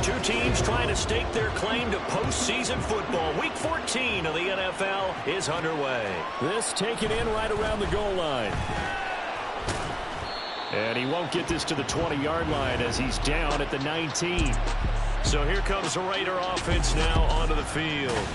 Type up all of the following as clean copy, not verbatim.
Two teams trying to stake their claim to postseason football. Week 14 of the NFL is underway. This taken in right around the goal line. And he won't get this to the 20-yard line as he's down at the 19. So here comes the Raider offense now onto the field.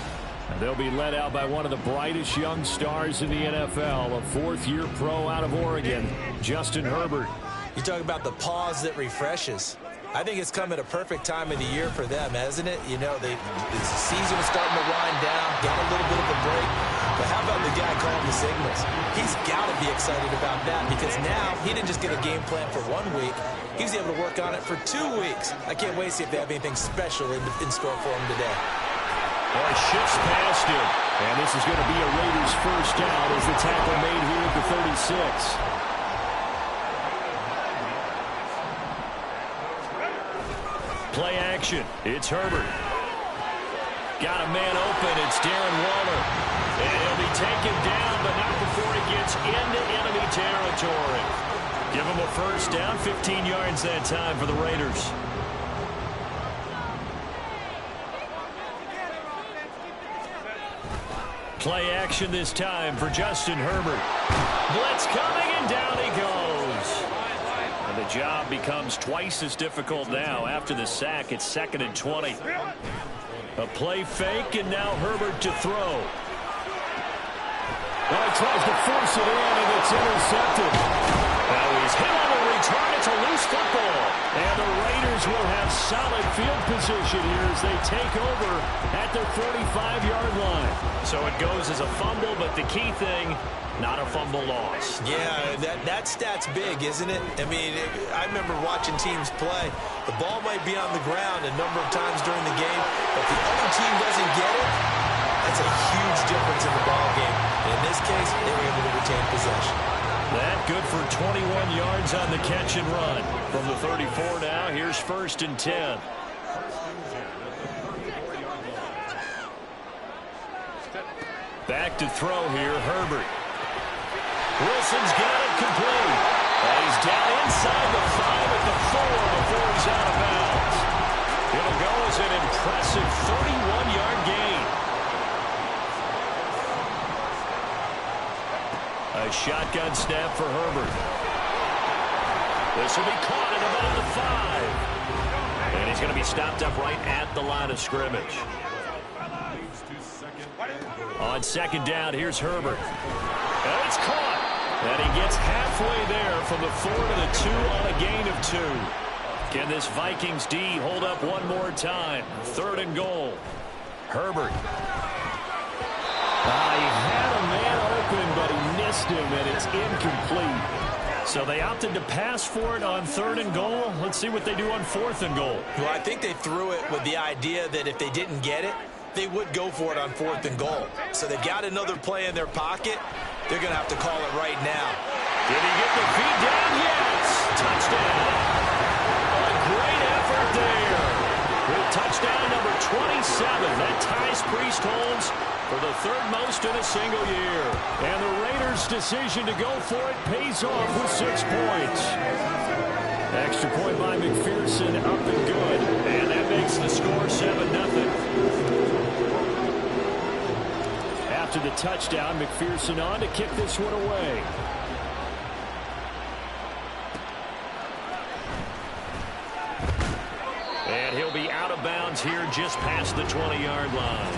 And they'll be led out by one of the brightest young stars in the NFL, a fourth-year pro out of Oregon, Justin Herbert. You talk about the pause that refreshes. I think it's come at a perfect time of the year for them, hasn't it? You know, the season is starting to wind down, got a little bit of a break. But how about the guy calling the signals? He's got to be excited about that because now he didn't just get a game plan for 1 week. He was able to work on it for 2 weeks. I can't wait to see if they have anything special in store for him today. Well, he shifts past him. And this is going to be a Raiders first down as the tackle made here at the 36. Play action. It's Herbert. Got a man open. It's Darren Waller. And he'll be taken down, but not before he gets into enemy territory. Give him a first down. 15 yards that time for the Raiders. Play action this time for Justin Herbert. Blitz coming, and down he goes. And the job becomes twice as difficult now after the sack. It's 2nd and 20. A play fake, and now Herbert to throw. Well, he tries to force it in, and it's intercepted. Now he's hit on the return. It's a loose football. And the Raiders will have solid field position here as they take over at their 45-yard line. So it goes as a fumble, but the key thing, not a fumble loss. Yeah, that stat's big, isn't it? I mean, I remember watching teams play. The ball might be on the ground a number of times during the game, but the other team doesn't get it. That's a huge difference in the ball game. And in this case, they were able to retain possession. That good for 21 yards on the catch and run. From the 34 now, here's 1st and 10. Back to throw here, Herbert. Wilson's got it complete. And he's down inside the 5 at the 4 before he's out of bounds. It'll go as an impressive 31-yard gain. A shotgun snap for Herbert. This will be caught at about the 5. And he's going to be stopped up right at the line of scrimmage. On 2nd down, here's Herbert. And it's caught. And he gets halfway there from the 4 to the 2 on a gain of 2. Can this Vikings D hold up one more time? 3rd and goal. Herbert. He had a man open, but he missed him, and it's incomplete. So they opted to pass for it on 3rd and goal. Let's see what they do on 4th and goal. Well, I think they threw it with the idea that if they didn't get it, they would go for it on 4th and goal. So they've got another play in their pocket. They're going to have to call it right now. Did he get the feet down? Yes. Touchdown. A great effort there. With touchdown number 27. That ties Priest Holmes for the 3rd most in a single year. And the Raiders' decision to go for it pays off with 6 points. Extra point by McPherson, up and good. And that makes the score 7-0. After the touchdown, McPherson on to kick this one away. And he'll be out of bounds here just past the 20-yard line.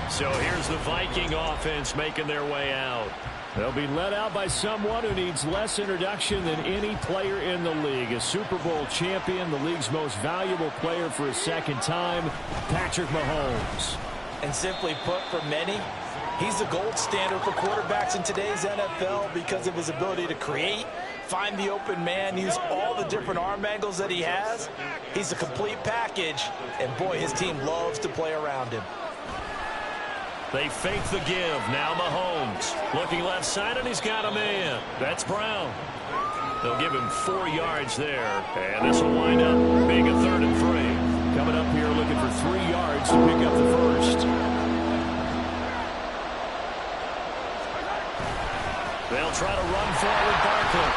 So here's the Viking offense making their way out. They'll be led out by someone who needs less introduction than any player in the league. A Super Bowl champion, the league's most valuable player for a 2nd time, Patrick Mahomes. And simply put, for many, he's the gold standard for quarterbacks in today's NFL because of his ability to create, find the open man, use all the different arm angles that he has. He's a complete package, and boy, his team loves to play around him. They fake the give. Now Mahomes. Looking left side, and he's got a man. That's Brown. They'll give him 4 yards there. And this will wind up being a 3rd and 3. Coming up here looking for 3 yards to pick up the first. They'll try to run forward Barkley.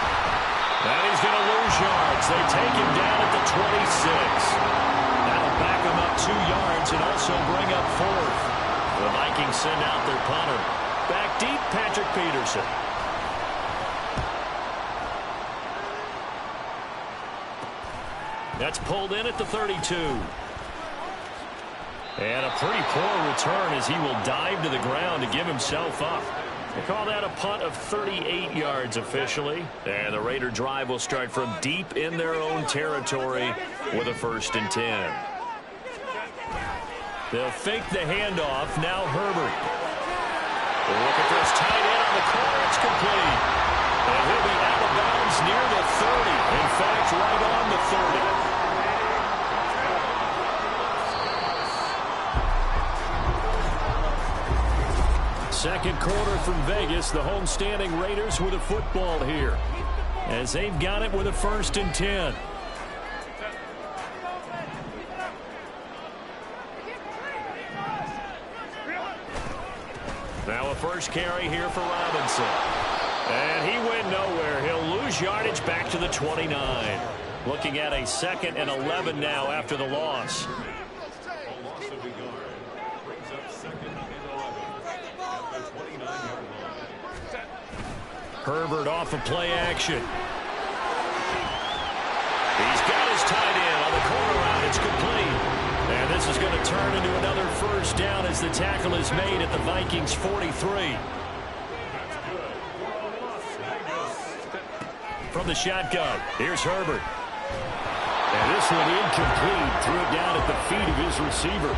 And he's going to lose yards. They take him down at the 26. That'll 4th. The Vikings send out their punter. Back deep, Patrick Peterson. That's pulled in at the 32. And a pretty poor return as he will dive to the ground to give himself up. They call that a punt of 38 yards officially. And the Raider drive will start from deep in their own territory with a 1st and 10. They'll fake the handoff. Now Herbert. Look at this tight end on the corner. It's complete. And he'll be out of bounds near the 30. In fact, right on the 30. Second quarter from Vegas. The homestanding Raiders with a football here, as they've got it with a 1st and 10. Now a first carry here for Robinson. And he went nowhere. He'll lose yardage back to the 29. Looking at a 2nd and 11 now after the loss. Herbert off of play action. He's got his tight end on the corner route. It's complete. And this is going to turn into another 1st down as the tackle is made at the Vikings 43. From the shotgun, here's Herbert. And this one incomplete. Threw it down at the feet of his receiver.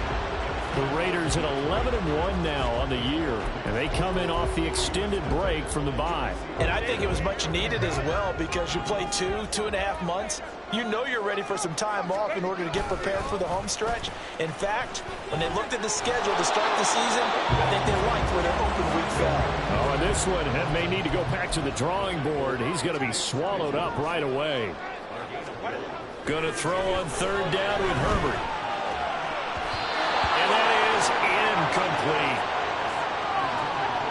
The Raiders at 11-1 now on the year, and they come in off the extended break from the bye. And I think it was much needed as well, because you play 2.5 months. You know you're ready for some time off in order to get prepared for the home stretch. In fact, when they looked at the schedule to start the season, I think they liked where their open week fell. Oh, and this one may need to go back to the drawing board. He's going to be swallowed up right away. Going to throw on 3rd down with Herbert. And that is incomplete.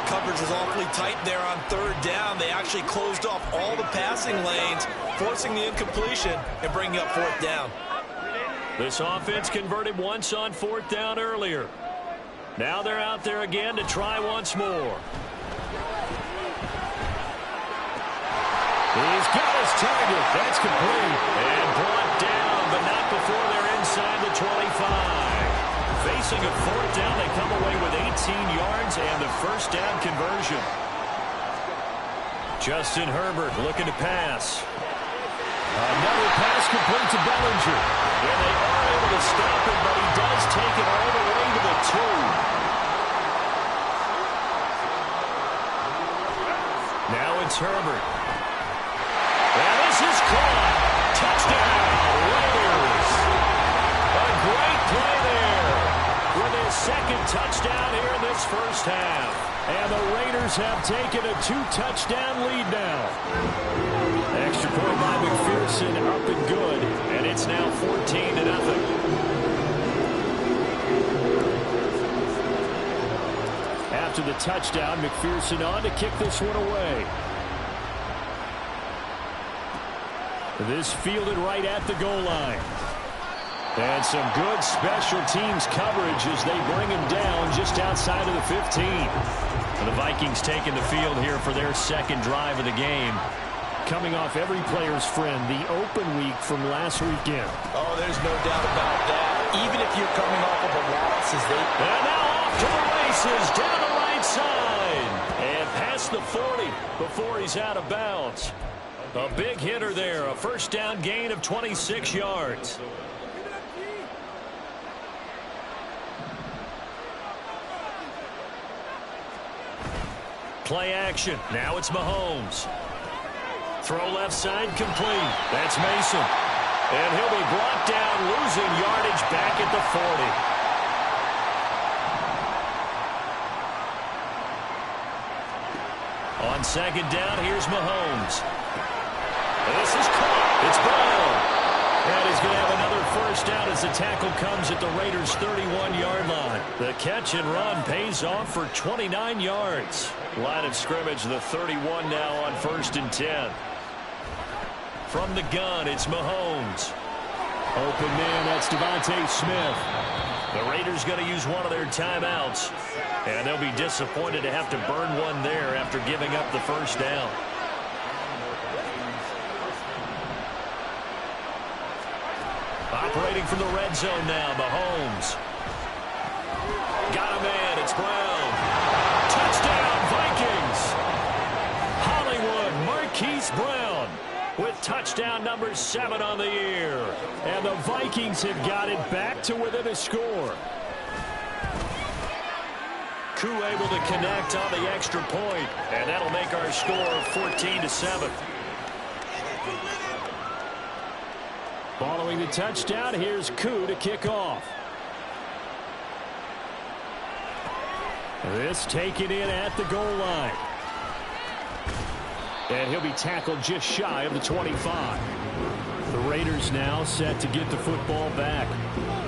Coverage was awfully tight there on 3rd down. They actually closed off all the passing lanes, forcing the incompletion and bringing up 4th down. This offense converted once on 4th down earlier. Now they're out there again to try once more. He's got his target. That's complete. And brought down, but not before they're inside the 25. Facing a 4th down, they come away with 18 yards and the 1st down conversion. Justin Herbert looking to pass. Another pass complete to Bellinger. And they are able to stop him, but he does take it all the way to the 2. Now it's Herbert. And this is caught. Touchdown, Raiders. A great play there. With his 2nd touchdown here in this 1st half. And the Raiders have taken a 2-touchdown lead now. Extra point by McPherson, up and good. And it's now 14-0. After the touchdown, McPherson on to kick this one away. This fielded right at the goal line. And some good special teams coverage as they bring him down just outside of the 15. And the Vikings taking the field here for their 2nd drive of the game. Coming off every player's friend, the open week from last weekend. Oh, there's no doubt about that. Even if you're coming off of a loss, as they... And now off to the races, down the right side. And past the 40 before he's out of bounds. A big hitter there, a 1st down gain of 26 yards. Play action. Now it's Mahomes. Throw left side complete. That's Mason. And he'll be brought down, losing yardage back at the 40. On 2nd down, here's Mahomes. This is caught. It's Brown. And he's going to have another 1st down as the tackle comes at the Raiders' 31-yard line. The catch and run pays off for 29 yards. Line of scrimmage, the 31 now on 1st and 10. From the gun, it's Mahomes. Open man, that's Devontae Smith. The Raiders going to use one of their timeouts, and they'll be disappointed to have to burn one there after giving up the first down. Operating from the red zone now, Mahomes. Got a man, it's Brown. Touchdown, Vikings! Hollywood Marquise Brown with touchdown number 7 on the year. And the Vikings have got it back to within a score. Koo able to connect on the extra point, and that'll make our score 14-7. Following the touchdown, here's Koo to kick off. This taken in at the goal line. And he'll be tackled just shy of the 25. The Raiders now set to get the football back.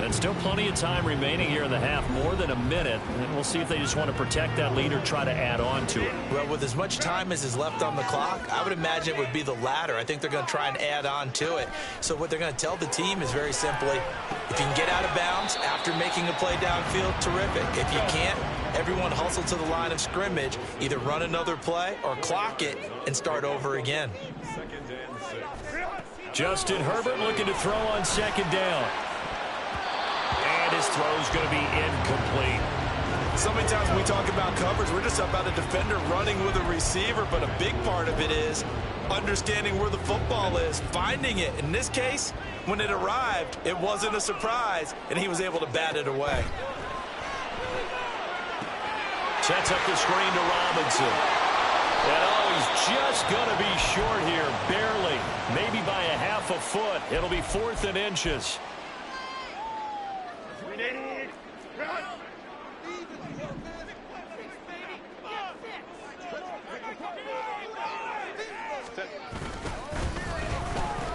And still plenty of time remaining here in the half, more than a minute. And we'll see if they just want to protect that lead or try to add on to it. Well, with as much time as is left on the clock, I would imagine it would be the latter. I think they're going to try and add on to it. So what they're going to tell the team is very simply, if you can get out of bounds after making a play downfield, terrific. If you can't, everyone hustle to the line of scrimmage, either run another play or clock it and start over again. Justin Herbert looking to throw on second down. And his throw's going to be incomplete. So many times when we talk about coverage, we're just about a defender running with a receiver, but a big part of it is understanding where the football is, finding it. In this case, when it arrived, it wasn't a surprise, and he was able to bat it away. Sets up the screen to Robinson. And oh, he's just going to be short here, barely. Maybe by a half a foot. It'll be 4th and inches.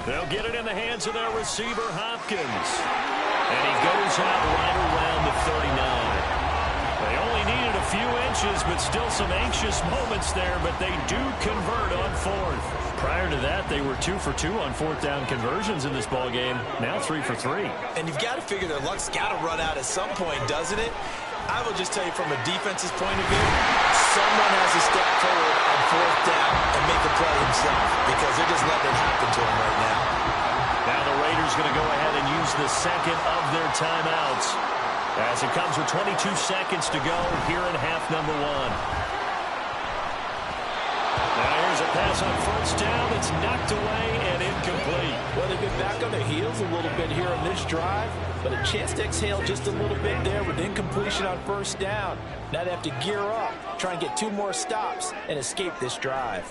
They'll get it in the hands of their receiver, Hopkins. And he goes out right around the 39. They only needed a few inches, but still some anxious moments there, but they do convert on 4th. Prior to that, they were 2 for 2 on 4th down conversions in this ballgame. Now 3 for 3. And you've got to figure their luck's got to run out at some point, doesn't it? I will just tell you from a defense's point of view, someone has to step forward on 4th down and make a play himself, because they're just letting it happen to him right now. Now the Raiders going to go ahead and use the second of their timeouts, as it comes with 22 seconds to go here in half number 1. Now here's a pass on first down that's knocked away and incomplete. Well, they've been back on their heels a little bit here on this drive, but a chance to exhale just a little bit there with incompletion on first down. Now they have to gear up, try and get 2 more stops and escape this drive.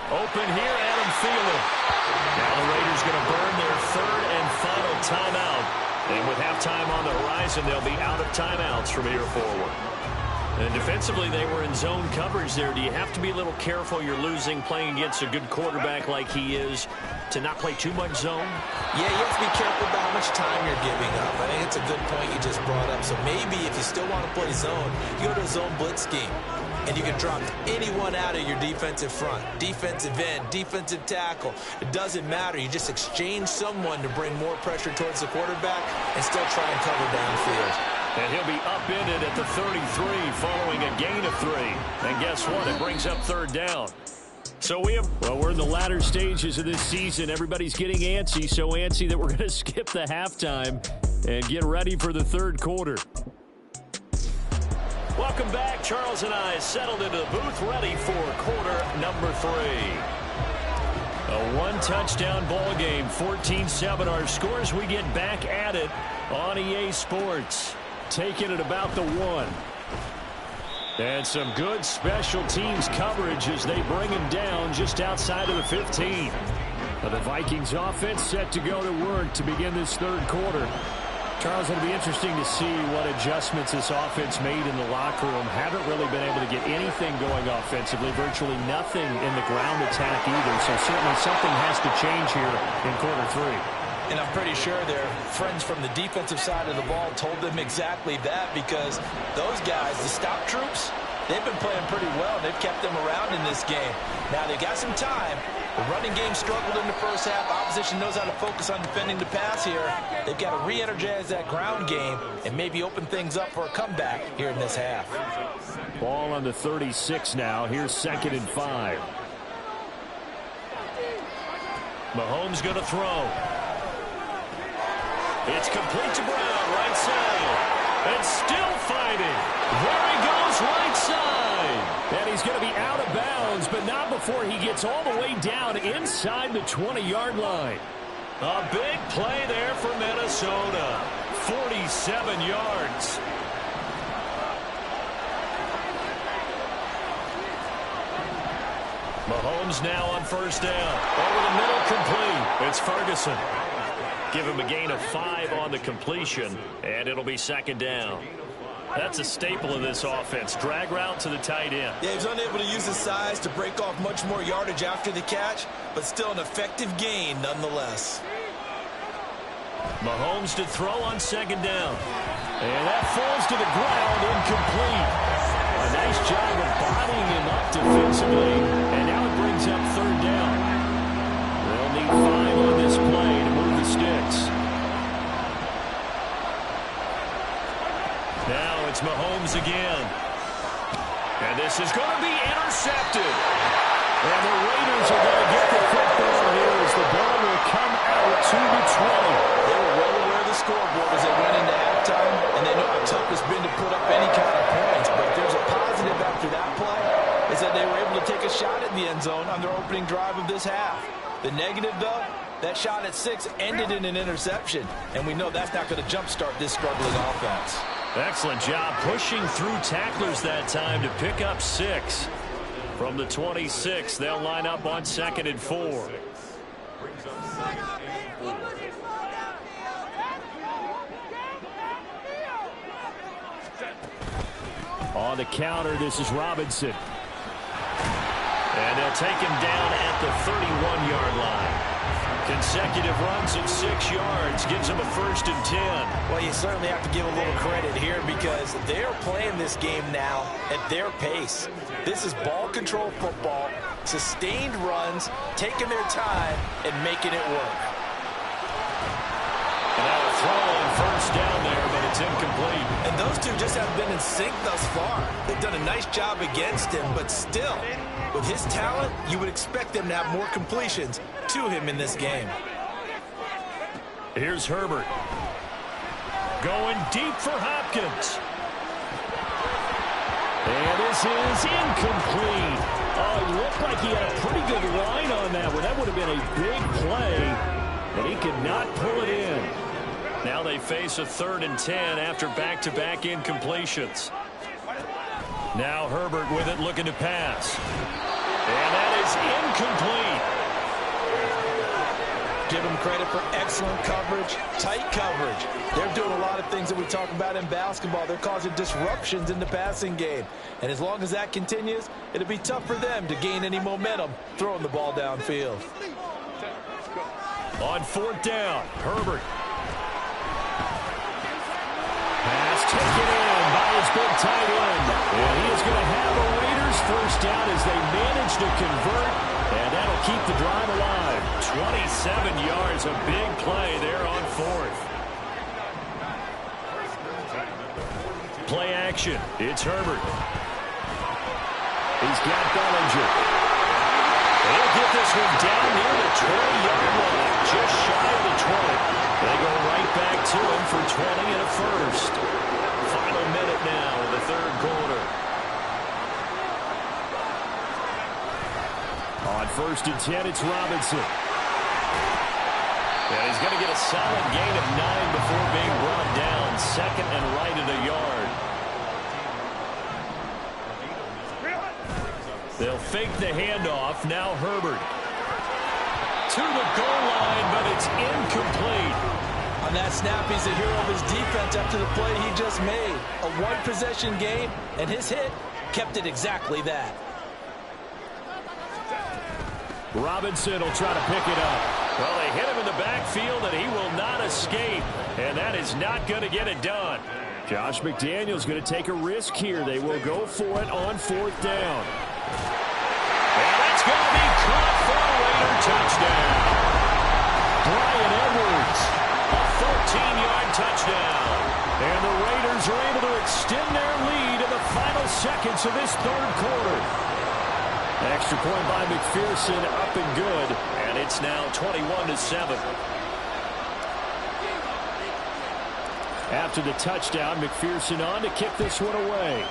Open here, Adam Thielen. Now the Raiders going to burn their 3rd and final timeout. And with halftime on the horizon, they'll be out of timeouts from here forward. And defensively, they were in zone coverage there. Do you have to be a little careful? You're losing, playing against a good quarterback like he is, to not play too much zone? Yeah, you have to be careful about how much time you're giving up. I think it's a good point you just brought up. So maybe if you still want to play zone, you go to a zone blitz scheme. And you can drop anyone out of your defensive front, defensive end, defensive tackle. It doesn't matter. You just exchange someone to bring more pressure towards the quarterback and still try and cover downfield. And he'll be upended at the 33 following a gain of 3. And guess what? It brings up 3rd down. So we're in the latter stages of this season. Everybody's getting antsy, so antsy that we're going to skip the halftime and get ready for the 3rd quarter. Welcome back. Charles and I settled into the booth, ready for quarter number 3. A 1-touchdown ball game, 14-7 our scores. We get back at it on EA Sports. Taking it about the 1. And some good special teams coverage as they bring him down just outside of the 15. Now the Vikings offense set to go to work to begin this 3rd quarter. Charles, it'll be interesting to see what adjustments this offense made in the locker room. Haven't really been able to get anything going offensively, virtually nothing in the ground attack either. So certainly something has to change here in quarter 3. And I'm pretty sure their friends from the defensive side of the ball told them exactly that, because those guys, the stop troops, they've been playing pretty well. They've kept them around in this game. Now they got some time, The running game struggled in the first half. Opposition knows how to focus on defending the pass here. They've got to re-energize that ground game and maybe open things up for a comeback here in this half. Ball on the 36 now. Here's 2nd and 5. Mahomes going to throw. It's complete to Brown, right side. And still fighting. There he goes, right side. And he's going to be out of bounds, but not before he gets all the way down inside the 20-yard line. A big play there for Minnesota. 47 yards. Mahomes now on first down. Over the middle, complete. It's Ferguson. Give him a gain of 5 on the completion, and it'll be 2nd down. That's a staple of this offense. Drag route to the tight end. Yeah, he's unable to use his size to break off much more yardage after the catch, but still an effective gain nonetheless. Mahomes to throw on 2nd down. And that falls to the ground, incomplete. A nice job of bodying him up defensively, and now it brings up 3rd down. They'll need 5 on this play to move the sticks. Now it's Mahomes again. And this is going to be intercepted. And the Raiders are going to get the football here as the ball will come out to the 20. They were well aware of the scoreboard as they went into halftime, and they know how tough it's been to put up any kind of points. But if there's a positive after that play, is that they were able to take a shot at the end zone on their opening drive of this half. The negative, though, that shot at 6 ended in an interception, and we know that's not going to jumpstart this struggling offense. Excellent job pushing through tacklers that time to pick up 6. From the 26, they'll line up on 2nd and 4. On the counter, this is Robinson. And they'll take him down at the 31-yard line. Consecutive runs at 6 yards gives them a 1st and 10. Well, you certainly have to give a little credit here because they're playing this game now at their pace. This is ball control football, sustained runs, taking their time, and making it work. And now a throw on 1st down there, but it's incomplete. And those two just haven't been in sync thus far. They've done a nice job against him, but still, with his talent, you would expect them to have more completions to him in this game. Here's Herbert. Going deep for Hopkins. And this is incomplete. Oh, it looked like he had a pretty good line on that one. That would have been a big play, but he could not pull it in. Now they face a 3rd and 10 after back-to-back incompletions. Now Herbert with it, looking to pass. And that is incomplete. Give them credit for excellent coverage, tight coverage. They're doing a lot of things that we talk about in basketball. They're causing disruptions in the passing game. And as long as that continues, it'll be tough for them to gain any momentum throwing the ball downfield. On 4th down, Herbert. Pass taken in by his big tight end. And he is going to have a Raiders 1st down as they manage to convert. And that'll keep the drive alive. 27 yards, a big play there on 4th. Play action. It's Herbert. He's got Bellinger. They'll get this one down near the 20-yard line, just shy of the 20. They go right back to him for 20 and a 1st. Final minute now in the 3rd quarter. On 1st and 10, it's Robinson. And he's going to get a solid gain of 9 before being brought down. 2nd and right at a yard. They'll fake the handoff. Now Herbert. To the goal line, but it's incomplete. On that snap, he's a hero of his defense after the play he just made. A one-possession game, and his hit kept it exactly that. Robinson will try to pick it up. Well, they hit him in the backfield, and he will not escape. And that is not going to get it done. Josh McDaniels going to take a risk here. They will go for it on 4th down. And that's going to be caught for a Raider touchdown. Bryan Edwards, a 14-yard touchdown. And the Raiders are able to extend their lead in the final seconds of this third quarter. Extra point by McPherson, up and good. And it's now 21-7. After the touchdown, McPherson on to kick this one away.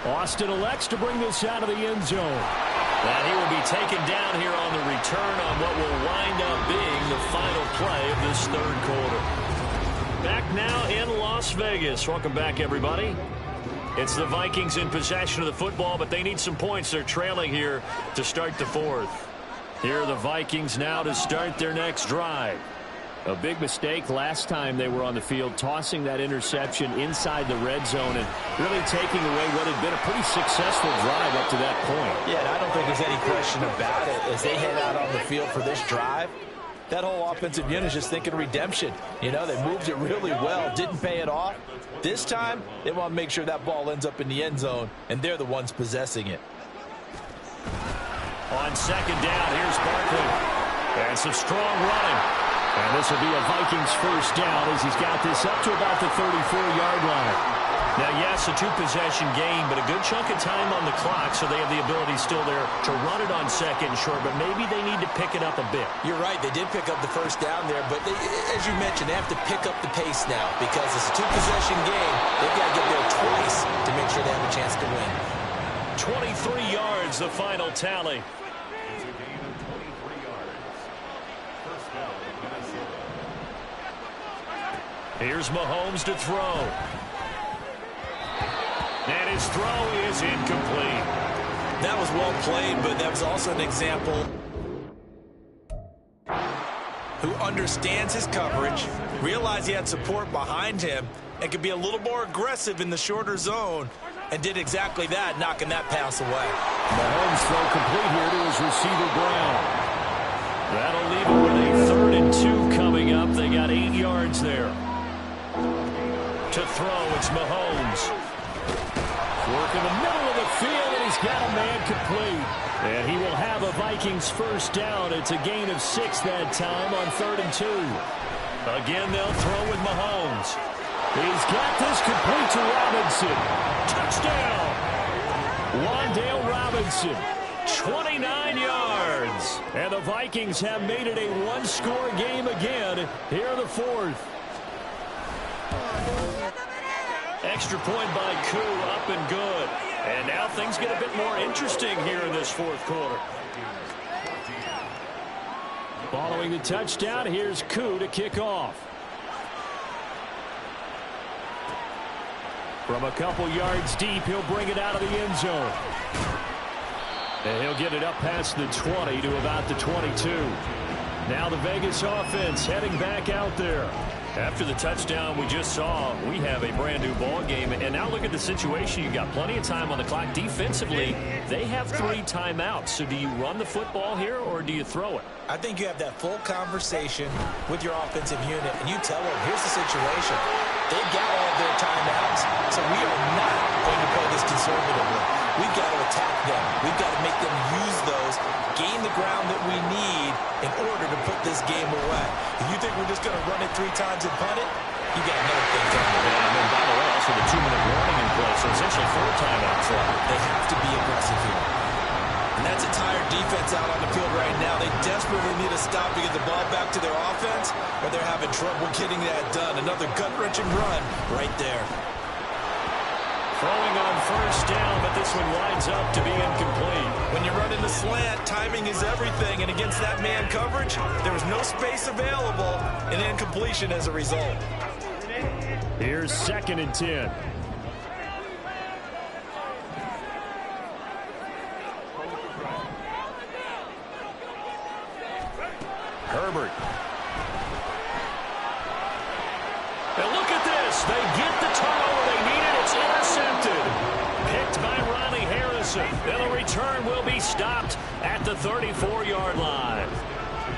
Austin elects to bring this out of the end zone. And he will be taken down here on the return on what will wind up being the final play of this third quarter. Back now in Las Vegas. Welcome back, everybody. It's the Vikings in possession of the football, but they need some points. They're trailing here to start the fourth. Here are the Vikings now to start their next drive. A big mistake last time they were on the field, tossing that interception inside the red zone and really taking away what had been a pretty successful drive up to that point. Yeah, and I don't think there's any question about it. As they head out on the field for this drive, that whole offensive unit is just thinking redemption. You know, they moved it really well, didn't pay it off. This time, they want to make sure that ball ends up in the end zone, and they're the ones possessing it. On second down, here's Barkley. And some strong running. And this will be a Vikings first down as he's got this up to about the 34-yard line. Now, yes, a two-possession game, but a good chunk of time on the clock, so they have the ability still there to run it on second and short, but maybe they need to pick it up a bit. You're right. They did pick up the first down there, but as you mentioned, they have to pick up the pace now because it's a two-possession game. They've got to get there twice to make sure they have a chance to win. 23 yards, the final tally. Here's Mahomes to throw. And his throw is incomplete. That was well played, but that was also an example who understands his coverage, realized he had support behind him, and could be a little more aggressive in the shorter zone, and did exactly that, knocking that pass away. Mahomes throw complete here to his receiver, Brown. That'll leave it with a 3rd and 2 coming up. They got 8 yards there. To throw, it's Mahomes. Work in the middle of the field, and he's got a man complete. And he will have a Vikings first down. It's a gain of 6 that time on 3rd and 2. Again, they'll throw with Mahomes. He's got this complete to Robinson. Touchdown! Wan'Dale Robinson, 29 yards. And the Vikings have made it a one-score game again here in the fourth. Extra point by Koo, up and good. And now things get a bit more interesting here in this fourth quarter. Following the touchdown, here's Koo to kick off. From a couple yards deep, he'll bring it out of the end zone. And he'll get it up past the 20 to about the 22. Now the Vegas offense heading back out there. After the touchdown we just saw, we have a brand new ball game. And now look at the situation. You've got plenty of time on the clock. Defensively, they have 3 timeouts. So do you run the football here or do you throw it? I think you have that full conversation with your offensive unit, and you tell them, here's the situation. They've got all of their timeouts, so we are not going to play this conservatively. We've got to attack them. We've got to make them use those, gain the ground that we need in order to put this game away. If you think we're just going to run it 3 times and punt it, you got another thing coming. And then, by the way, also the 2-minute warning in place, so essentially 4 timeouts left. They have to be aggressive here. And that's a tired defense out on the field right now. They desperately need to stop to get the ball back to their offense, or they're having trouble getting that done. Another gut-wrenching run right there. Throwing on first down, but this one winds up to be incomplete. When you're running the slant, timing is everything, and against that man coverage, there was no space available, and incompletion as a result. Here's 2nd and 10. Herbert. And look at this. They get the turnover they needed. It's intercepted. Picked by Ronnie Harrison. And the return will be stopped at the 34-yard line.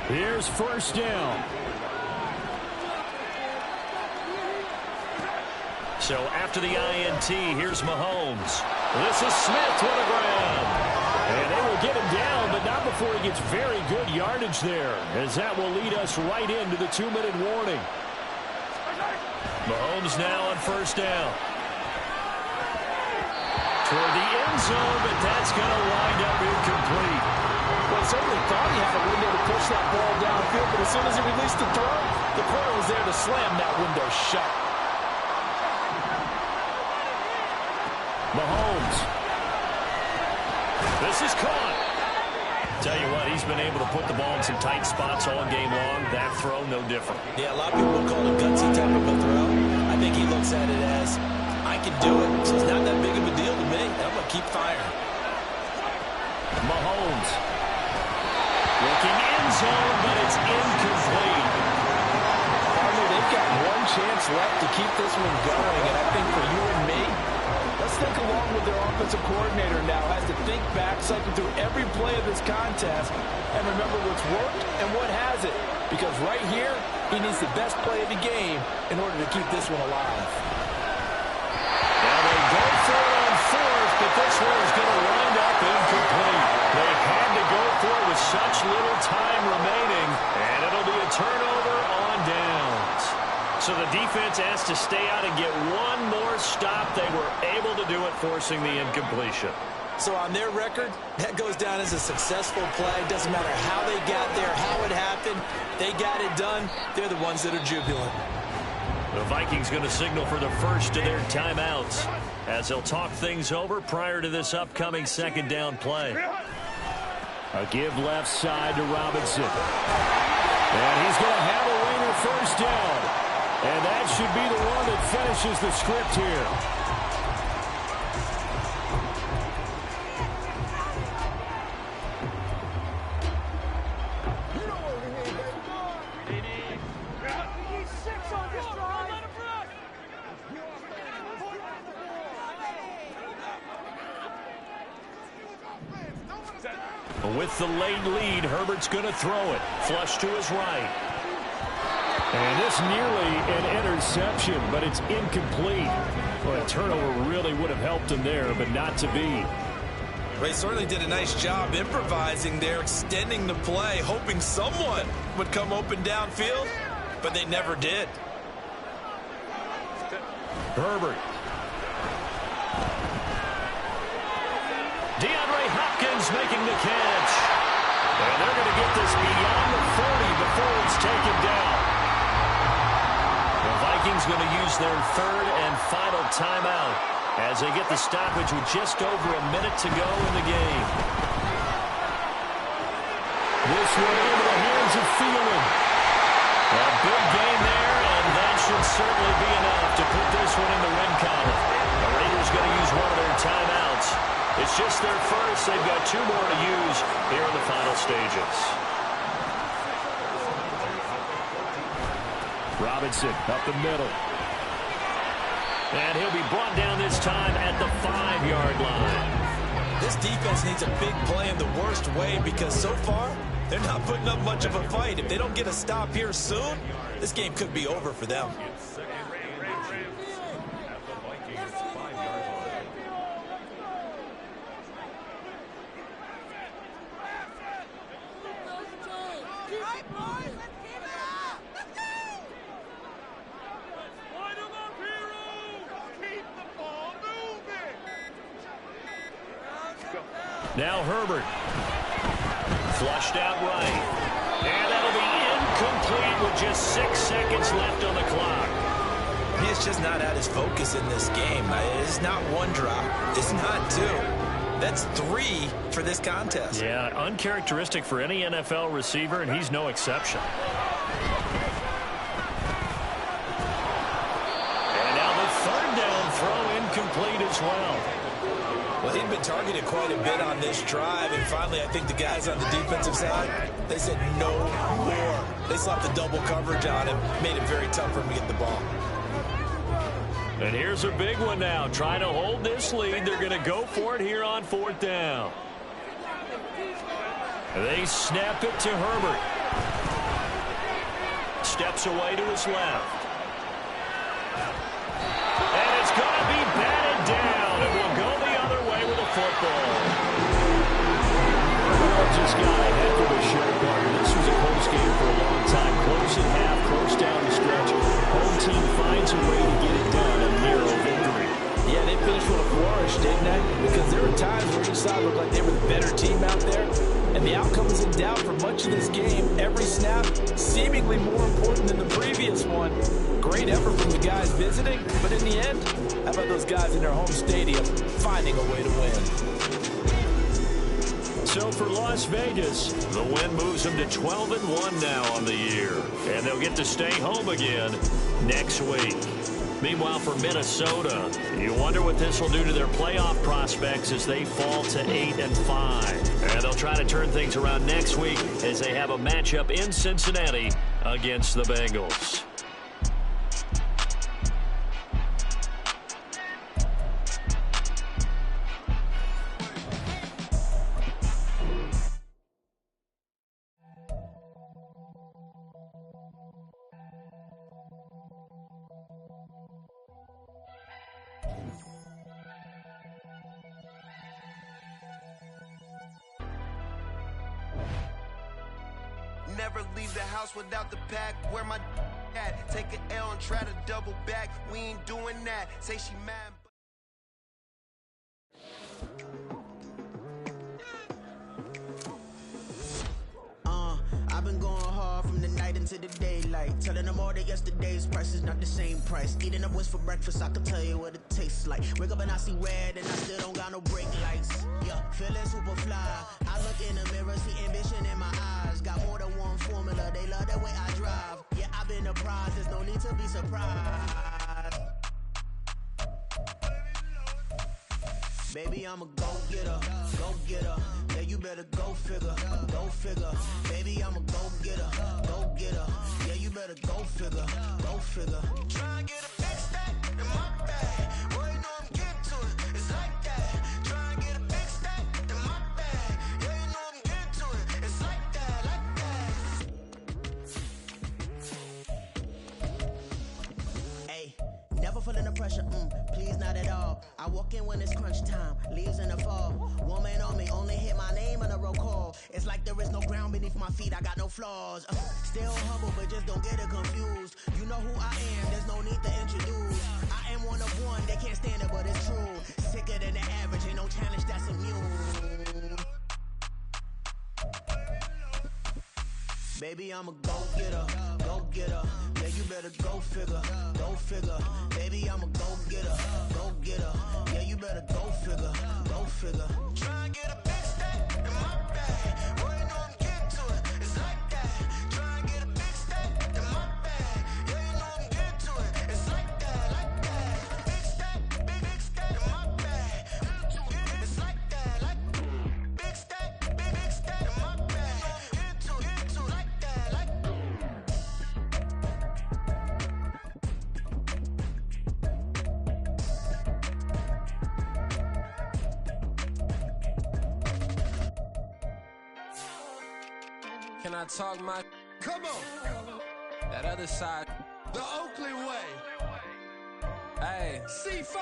Here's first down. So after the INT, here's Mahomes. This is Smith to the ground. And they will get him down, but not before he gets very good yardage there, as that will lead us right into the 2-minute warning. Mahomes now on first down. Toward the end zone, but that's going to wind up incomplete. Well, certainly thought he had a window to push that ball downfield, but as soon as he released the throw, the player was there to slam that window shut. Mahomes. This is caught. Tell you what, he's been able to put the ball in some tight spots all game long. That throw, no different. Yeah, a lot of people would call it a gutsy type of a throw. I think he looks at it as, I can do it, so it's not that big of a deal to me. I'm going to keep firing. Mahomes. Looking end zone, but it's incomplete. Partner, they've got one chance left to keep this one going, and I think for you and me, let's think along with their offensive coordinator now. Has to think back, cycle through every play of this contest, and remember what's worked and what hasn't. Because right here, he needs the best play of the game in order to keep this one alive. Now they go for it on fourth, but this one is going to wind up incomplete. They had to go for it with such little time remaining, and it'll be a turnover on downs. So the defense has to stay out and get one more stop. They were able to do it, forcing the incompletion. So on their record, that goes down as a successful play. Doesn't matter how they got there, how it happened. They got it done. They're the ones that are jubilant. The Vikings going to signal for the first of their timeouts as they'll talk things over prior to this upcoming second down play. A give left side to Robinson. And he's going to have a winger first down. And that should be the one that finishes the script here. With the late lead, Herbert's going to throw it. Flush to his right. And this nearly an interception, but it's incomplete. Well, a turnover really would have helped him there, but not to be. They certainly did a nice job improvising there, extending the play, hoping someone would come open downfield, but they never did. Herbert. DeAndre Hopkins making the catch. And they're going to get this beyond the 40 before it's taken down. The Vikings going to use their third and final timeout as they get the stoppage with just over a minute to go in the game. This one into the hands of Thielen. A big gain there, and that should certainly be enough to put this one in the win column. The Raiders going to use one of their timeouts. It's just their first. They've got two more to use here in the final stages. Robinson up the middle. And he'll be brought down this time at the 5-yard line. This defense needs a big play in the worst way because so far, they're not putting up much of a fight. If they don't get a stop here soon, this game could be over for them. Now Herbert. Flushed out right. And that'll be incomplete with just 6 seconds left on the clock. He's just not at his focus in this game. It's not one drop. It's not two. That's 3 for this contest. Yeah, uncharacteristic for any NFL receiver, and he's no exception. And now the third down throw incomplete as well. Well, he'd been targeted quite a bit on this drive, and finally I think the guys on the defensive side, they said no more. They slapped the double coverage on him, made it very tough for him to get the ball. And here's a big one now. Trying to hold this lead. They're going to go for it here on 4th down. They snap it to Herbert. Steps away to his left. And It's going to be batted down, and we'll go the other way with the football. Just got a heck of a show, partner. This was a close game for a long time. Close at half, close down the stretch. Home team finds a way to get it done. A narrow victory. Yeah, they finished with a flourish, didn't they? Because there were times where each side looked like they were the better team out there. And the outcome was in doubt for much of this game. Every snap seemingly more important than the previous one. Great effort from the guys visiting. But in the end, how about those guys in their home stadium finding a way to win? So for Las Vegas, the win moves them to 12-1 now on the year. And they'll get to stay home again next week. Meanwhile, for Minnesota, you wonder what this will do to their playoff prospects as they fall to 8-5. And they'll try to turn things around next week as they have a matchup in Cincinnati against the Bengals. Never leave the house without the pack. Where my at? Take an L and try to double back. We ain't doing that. Say she mad. I've been going hard from the night into the daylight. Telling them all that yesterday's price is not the same price. Eating up what's for breakfast, I can tell you what it tastes like. Wake up and I see red and I still don't got no brake lights. Yeah, feeling super fly. I look in the mirror, see ambition in my eyes. Got more than one formula, they love the way I drive. Yeah, I've been a prize, there's no need to be surprised. Baby, I'm a go-getter, go-getter. Yeah, you better go figure, go figure. Baby, I'm a go-getter, go-getter. Yeah, you better go figure, go figure. Try and get a big stack in my bag. Boy, you know I'm getting to it, it's like that. Try and get a big stack in my bag. Yeah, you know I'm getting to it, it's like that, like that. Hey, never feeling the pressure, please not at all. I walk in when it's crunch time, leaves in the fall. Woman on me, only hit my name on a roll call. It's like there is no ground beneath my feet, I got no flaws. Still humble, but just don't get it confused. You know who I am, there's no need to introduce. I am one of one, they can't stand it, but it's true. Sicker than the average, ain't no challenge that's immune. Baby, I'm a go-getter, go-getter. Yeah, you better go figure, go figure. Baby, I'm a go-getter, go-getter. Yeah, you better go figure, go figure. Try and get a big stack in my bag. Boy, you know I'm getting to it, it's like that. Try and get a big stack in my bag. Yeah, you know I'm getting to it, it's like that, like that. Big stack, big stack in my bag. It's like that, like big stack, big stack in my bag. Get to it, like that, like that. Can I talk my... Come on, That other side. the Oakley way. Hey, C5.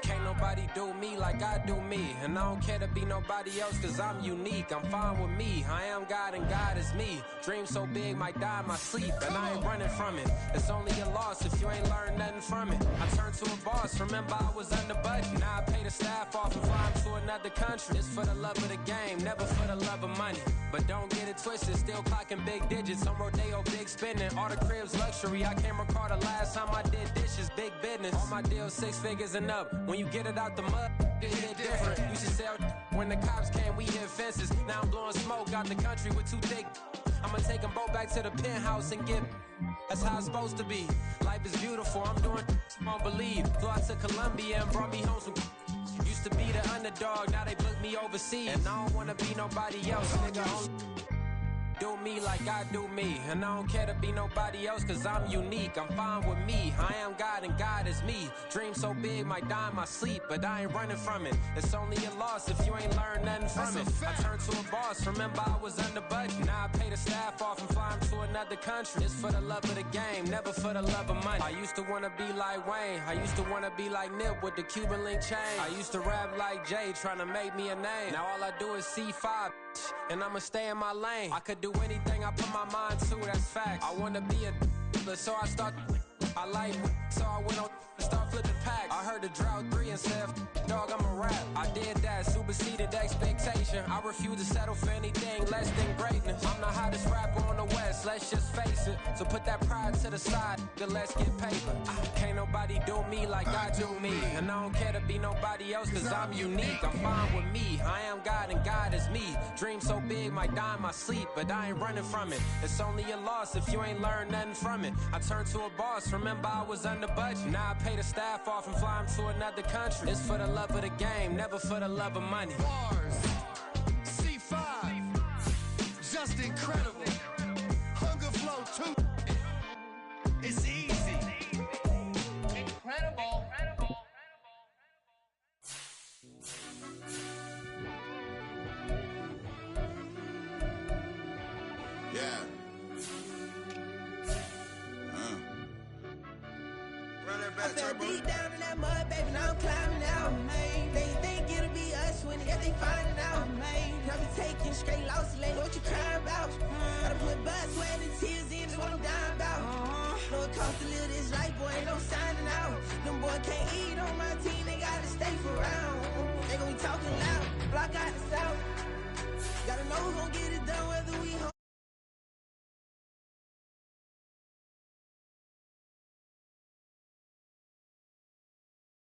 can't nobody do me like I do me. And I don't care to be nobody else cause I'm unique. I'm fine with me. I am God and God is me. Dream so big might die in my sleep. And I ain't running from it. It's only a loss if you ain't learned nothing from it. I turned to a boss. Remember I was under budget. Now I pay the staff off and fly to another country. It's for the love of the game, never for the love of money. But don't get it twisted, still clocking big digits. On Rodeo, big spending. All the cribs luxury. I can't recall the last time I did dishes. Big business. All my deals 6 figures and up. When you get it out the mud, it hit different. Used to sell when the cops came, we hit fences. Now I'm blowing smoke out the country with 2 thick. I'ma take them both back to the penthouse and get. That's how it's supposed to be. Life is beautiful, I'm doing won't believe. Flew out to Colombia and brought me home some. Used to be the underdog, now they book me overseas. And I don't wanna be nobody else, nigga. Do me like I do me. And I don't care to be nobody else cause I'm unique. I'm fine with me. I am God and God is me. Dream so big might die in my sleep, but I ain't running from it. It's only a loss if you ain't learned nothing from it. I turned to a boss. Remember I was under budget. Now I pay the staff off and fly to another country. It's for the love of the game, never for the love of money. I used to wanna be like Wayne. I used to wanna be like Nip with the Cuban link chain. I used to rap like Jay, trying to make me a name. Now all I do is C5, and I'ma stay in my lane. I could do anything I put my mind to, that's facts. I wanna be a so I start. I like so I went on start flipping packs. I heard the drought 3 and said, dog, I'm a rap. I did that, superseded expectation. I refuse to settle for anything less than greatness. I'm the hottest rapper on the West, let's just face it. So put that pride to the side, then let's get paper. Can't nobody do me like I do me. And I don't care to be nobody else, cause I'm unique. I'm fine with me, I am God and God is me. Dream so big, might die in my sleep, but I ain't running from it. It's only a loss if you ain't learned nothing from it. I turned to a boss, remember I was under budget. Now I pay the staff off and fly them to another country. It's for the love of the game, never for the love of money. Bars, C5, just incredible. Hunger Flow 2, it's easy. Incredible. Yeah. I fell deep down in that mud, baby, now I'm climbing out. They think it'll be us when they find it out. I be taking straight losses, like what you crying about? Gotta put blood, sweat, and tears in, is what I'm dying about. Know it costs to live this life, boy, ain't no signing out. Them boy can't eat on my team, they gotta stay for round. They gon' be talking loud, block out the south.